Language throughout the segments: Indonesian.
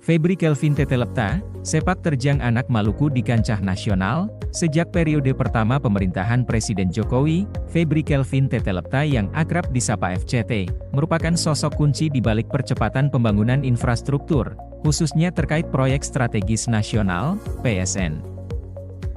Febri Kelvin Tetelepta, sepak terjang anak Maluku di kancah nasional. Sejak periode pertama pemerintahan Presiden Jokowi, Febri Kelvin Tetelepta yang akrab disapa FCT, merupakan sosok kunci di balik percepatan pembangunan infrastruktur, khususnya terkait proyek strategis nasional, PSN.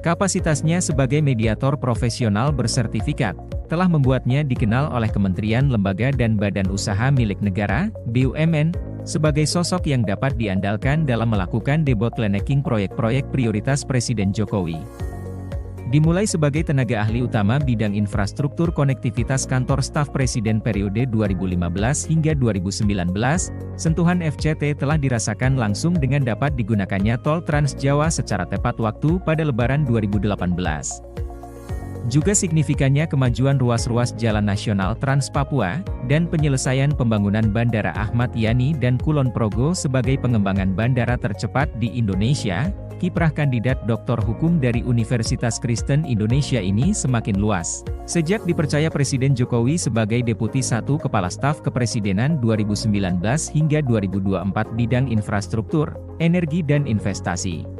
Kapasitasnya sebagai mediator profesional bersertifikat, telah membuatnya dikenal oleh kementerian, lembaga dan badan usaha milik negara, BUMN, sebagai sosok yang dapat diandalkan dalam melakukan debottlenecking proyek-proyek prioritas Presiden Jokowi. Dimulai sebagai tenaga ahli utama bidang infrastruktur konektivitas kantor staf Presiden periode 2015 hingga 2019, sentuhan FCT telah dirasakan langsung dengan dapat digunakannya tol Trans Jawa secara tepat waktu pada Lebaran 2018. Juga signifikannya kemajuan ruas-ruas Jalan Nasional Trans Papua, dan penyelesaian pembangunan Bandara Ahmad Yani dan Kulon Progo sebagai pengembangan bandara tercepat di Indonesia. Kiprah kandidat Dr. Hukum dari Universitas Kristen Indonesia ini semakin luas. Sejak dipercaya Presiden Jokowi sebagai Deputi 1 Kepala Staf Kepresidenan 2019 hingga 2024 bidang infrastruktur, energi dan investasi.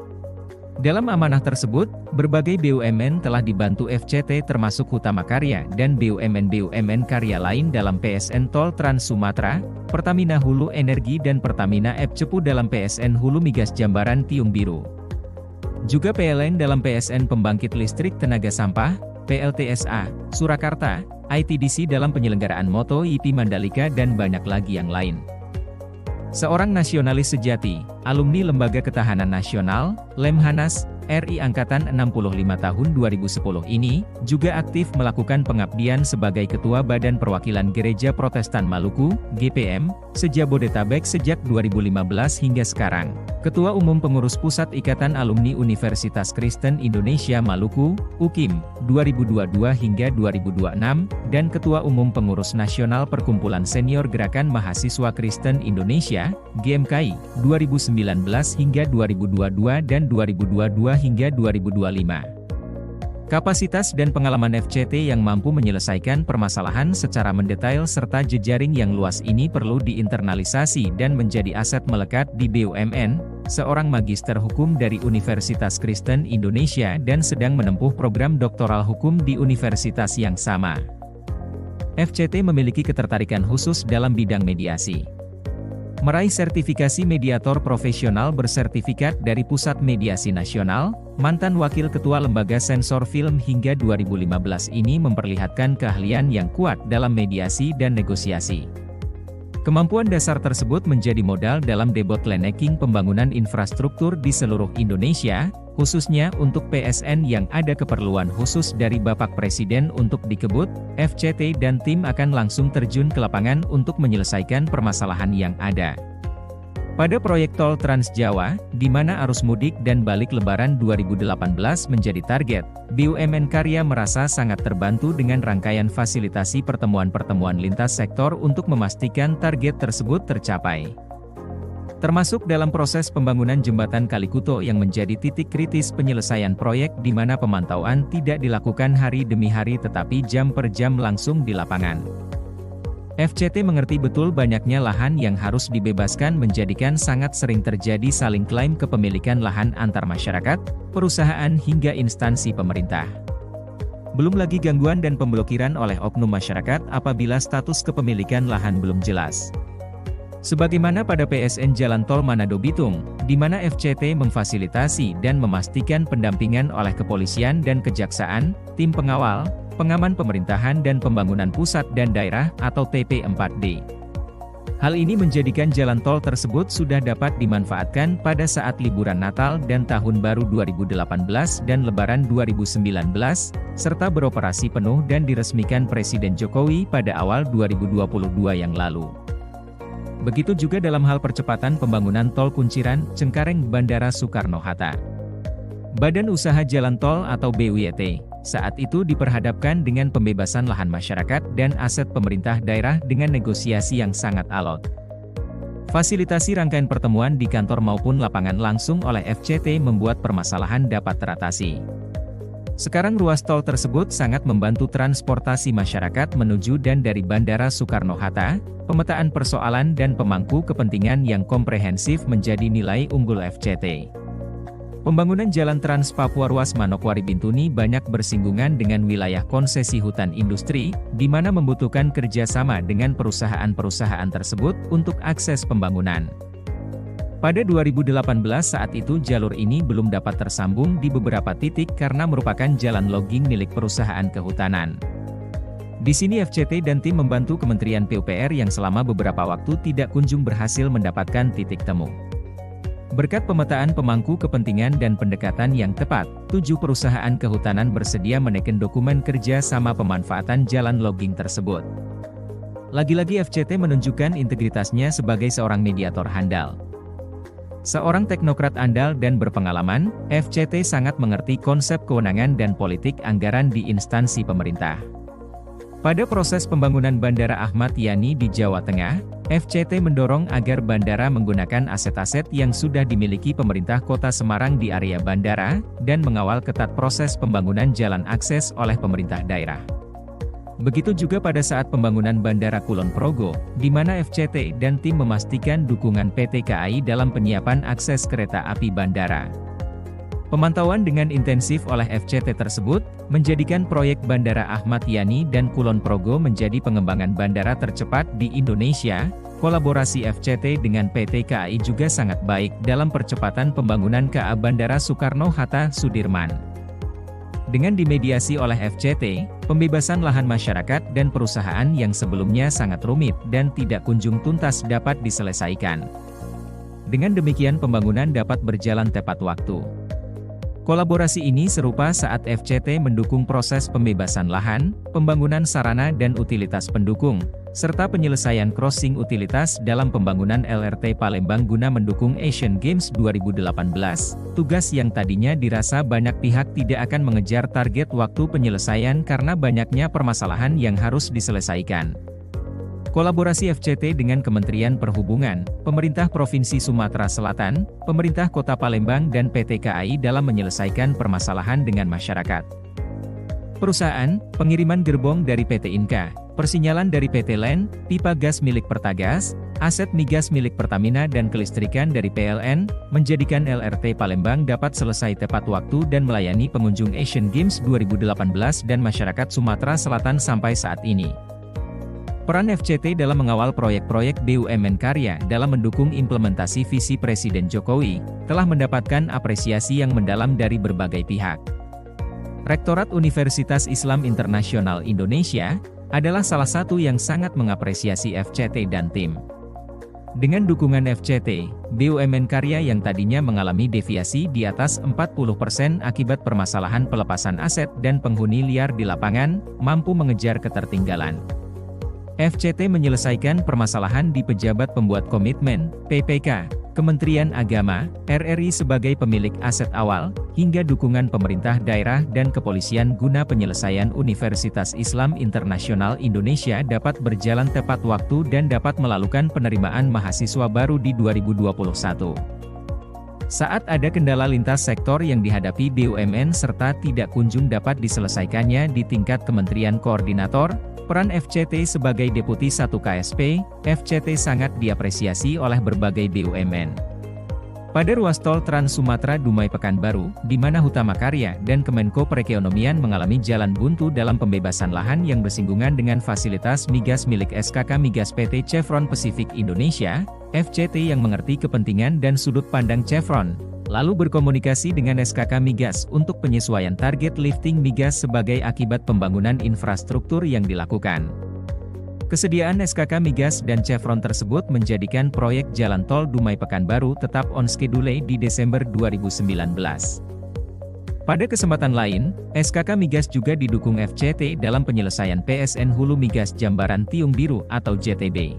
Dalam amanah tersebut, berbagai BUMN telah dibantu FCT termasuk Hutama Karya dan BUMN karya lain dalam PSN Tol Trans Sumatera, Pertamina Hulu Energi dan Pertamina EP Cepu dalam PSN Hulu Migas Jambaran Tiung Biru. Juga PLN dalam PSN Pembangkit Listrik Tenaga Sampah, PLTSA, Surakarta, ITDC dalam penyelenggaraan MotoGP Mandalika dan banyak lagi yang lain. Seorang nasionalis sejati, alumni Lembaga Ketahanan Nasional, Lemhanas, RI Angkatan 65 tahun 2010 ini, juga aktif melakukan pengabdian sebagai Ketua Badan Perwakilan Gereja Protestan Maluku, GPM, se-Jabodetabek sejak 2015 hingga sekarang. Ketua Umum Pengurus Pusat Ikatan Alumni Universitas Kristen Indonesia Maluku, UKIM, 2022 hingga 2026, dan Ketua Umum Pengurus Nasional Perkumpulan Senior Gerakan Mahasiswa Kristen Indonesia, GMKI, 2019 hingga 2022 dan 2022 hingga 2025. Kapasitas dan pengalaman FCT yang mampu menyelesaikan permasalahan secara mendetail serta jejaring yang luas ini perlu diinternalisasi dan menjadi aset melekat di BUMN. Seorang magister hukum dari Universitas Kristen Indonesia dan sedang menempuh program doktoral hukum di universitas yang sama. FCT memiliki ketertarikan khusus dalam bidang mediasi. Meraih sertifikasi mediator profesional bersertifikat dari Pusat Mediasi Nasional, mantan Wakil Ketua Lembaga Sensor Film hingga 2015 ini memperlihatkan keahlian yang kuat dalam mediasi dan negosiasi. Kemampuan dasar tersebut menjadi modal dalam debottlenecking pembangunan infrastruktur di seluruh Indonesia, khususnya untuk PSN yang ada keperluan khusus dari Bapak Presiden untuk dikebut. FCT dan tim akan langsung terjun ke lapangan untuk menyelesaikan permasalahan yang ada. Pada proyek tol Trans Jawa, di mana arus mudik dan balik Lebaran 2018 menjadi target, BUMN Karya merasa sangat terbantu dengan rangkaian fasilitasi pertemuan-pertemuan lintas sektor untuk memastikan target tersebut tercapai. Termasuk dalam proses pembangunan jembatan Kalikuto yang menjadi titik kritis penyelesaian proyek di mana pemantauan tidak dilakukan hari demi hari tetapi jam per jam langsung di lapangan. FCT mengerti betul banyaknya lahan yang harus dibebaskan menjadikan sangat sering terjadi saling klaim kepemilikan lahan antar masyarakat, perusahaan hingga instansi pemerintah. Belum lagi gangguan dan pemblokiran oleh oknum masyarakat apabila status kepemilikan lahan belum jelas. Sebagaimana pada PSN Jalan Tol Manado Bitung, di mana FCT memfasilitasi dan memastikan pendampingan oleh kepolisian dan kejaksaan, tim pengawal, pengaman pemerintahan dan pembangunan pusat dan daerah atau TP4D. Hal ini menjadikan jalan tol tersebut sudah dapat dimanfaatkan pada saat liburan Natal dan Tahun Baru 2018 dan Lebaran 2019, serta beroperasi penuh dan diresmikan Presiden Jokowi pada awal 2022 yang lalu. Begitu juga dalam hal percepatan pembangunan Tol Kunciran, Cengkareng Bandara Soekarno-Hatta. Badan Usaha Jalan Tol atau BUYT, saat itu diperhadapkan dengan pembebasan lahan masyarakat dan aset pemerintah daerah dengan negosiasi yang sangat alot. Fasilitasi rangkaian pertemuan di kantor maupun lapangan langsung oleh FCT membuat permasalahan dapat teratasi. Sekarang ruas tol tersebut sangat membantu transportasi masyarakat menuju dan dari Bandara Soekarno-Hatta. Pemetaan persoalan dan pemangku kepentingan yang komprehensif menjadi nilai unggul FCT. Pembangunan Jalan Trans Papua ruas Manokwari Bintuni banyak bersinggungan dengan wilayah konsesi hutan industri, di mana membutuhkan kerjasama dengan perusahaan-perusahaan tersebut untuk akses pembangunan. Pada 2018 saat itu jalur ini belum dapat tersambung di beberapa titik karena merupakan jalan logging milik perusahaan kehutanan. Di sini FCT dan tim membantu Kementerian PUPR yang selama beberapa waktu tidak kunjung berhasil mendapatkan titik temu. Berkat pemetaan pemangku kepentingan dan pendekatan yang tepat, 7 perusahaan kehutanan bersedia menekan dokumen kerja sama pemanfaatan jalan logging tersebut. Lagi-lagi FCT menunjukkan integritasnya sebagai seorang mediator handal. Seorang teknokrat andal dan berpengalaman, FCT sangat mengerti konsep kewenangan dan politik anggaran di instansi pemerintah. Pada proses pembangunan Bandara Ahmad Yani di Jawa Tengah, FCT mendorong agar bandara menggunakan aset-aset yang sudah dimiliki pemerintah Kota Semarang di area bandara, dan mengawal ketat proses pembangunan jalan akses oleh pemerintah daerah. Begitu juga pada saat pembangunan Bandara Kulon Progo, di mana FCT dan tim memastikan dukungan PT KAI dalam penyiapan akses kereta api bandara. Pemantauan dengan intensif oleh FCT tersebut, menjadikan proyek Bandara Ahmad Yani dan Kulon Progo menjadi pengembangan bandara tercepat di Indonesia. Kolaborasi FCT dengan PT KAI juga sangat baik dalam percepatan pembangunan KA Bandara Soekarno-Hatta Sudirman. Dengan dimediasi oleh FCT, pembebasan lahan masyarakat dan perusahaan yang sebelumnya sangat rumit dan tidak kunjung tuntas dapat diselesaikan. Dengan demikian pembangunan dapat berjalan tepat waktu. Kolaborasi ini serupa saat FCT mendukung proses pembebasan lahan, pembangunan sarana dan utilitas pendukung, serta penyelesaian crossing utilitas dalam pembangunan LRT Palembang guna mendukung Asian Games 2018, tugas yang tadinya dirasa banyak pihak tidak akan mengejar target waktu penyelesaian karena banyaknya permasalahan yang harus diselesaikan. Kolaborasi FCT dengan Kementerian Perhubungan, Pemerintah Provinsi Sumatera Selatan, Pemerintah Kota Palembang dan PT KAI dalam menyelesaikan permasalahan dengan masyarakat. Perusahaan, pengiriman gerbong dari PT Inka, persinyalan dari PT LEN, pipa gas milik Pertagas, aset migas milik Pertamina dan kelistrikan dari PLN, menjadikan LRT Palembang dapat selesai tepat waktu dan melayani pengunjung Asian Games 2018 dan masyarakat Sumatera Selatan sampai saat ini. Peran FCT dalam mengawal proyek-proyek BUMN karya dalam mendukung implementasi visi Presiden Jokowi, telah mendapatkan apresiasi yang mendalam dari berbagai pihak. Rektorat Universitas Islam Internasional Indonesia, adalah salah satu yang sangat mengapresiasi FCT dan tim. Dengan dukungan FCT, BUMN karya yang tadinya mengalami deviasi di atas 40% akibat permasalahan pelepasan aset dan penghuni liar di lapangan, mampu mengejar ketertinggalan. FCT menyelesaikan permasalahan di pejabat pembuat komitmen, PPK, Kementerian Agama, RRI sebagai pemilik aset awal, hingga dukungan pemerintah daerah dan kepolisian guna penyelesaian Universitas Islam Internasional Indonesia dapat berjalan tepat waktu dan dapat melakukan penerimaan mahasiswa baru di 2021. Saat ada kendala lintas sektor yang dihadapi BUMN serta tidak kunjung dapat diselesaikannya di tingkat Kementerian Koordinator, peran FCT sebagai Deputi 1 KSP, FCT sangat diapresiasi oleh berbagai BUMN. Pada ruas tol Trans Sumatera Dumai Pekanbaru, di mana Hutama Karya dan Kemenko Perekonomian mengalami jalan buntu dalam pembebasan lahan yang bersinggungan dengan fasilitas migas milik SKK Migas PT Chevron Pacific Indonesia, FCT yang mengerti kepentingan dan sudut pandang Chevron, lalu berkomunikasi dengan SKK Migas untuk penyesuaian target lifting migas sebagai akibat pembangunan infrastruktur yang dilakukan. Kesediaan SKK Migas dan Chevron tersebut menjadikan proyek Jalan Tol Dumai Pekanbaru tetap on schedule di Desember 2019. Pada kesempatan lain, SKK Migas juga didukung FCT dalam penyelesaian PSN Hulu Migas Jambaran Tiung Biru atau JTB.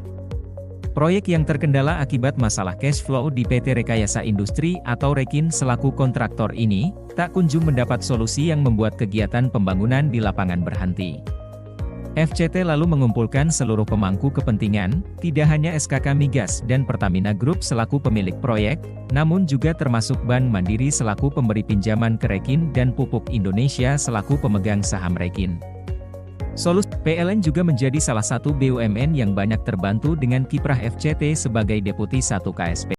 Proyek yang terkendala akibat masalah cash flow di PT Rekayasa Industri atau Rekin selaku kontraktor ini, tak kunjung mendapat solusi yang membuat kegiatan pembangunan di lapangan berhenti. FCT lalu mengumpulkan seluruh pemangku kepentingan, tidak hanya SKK Migas dan Pertamina Group selaku pemilik proyek, namun juga termasuk Bank Mandiri selaku pemberi pinjaman ke Rekin dan Pupuk Indonesia selaku pemegang saham Rekin. Solus PLN juga menjadi salah satu BUMN yang banyak terbantu dengan kiprah FCT sebagai Deputi 1 KSP.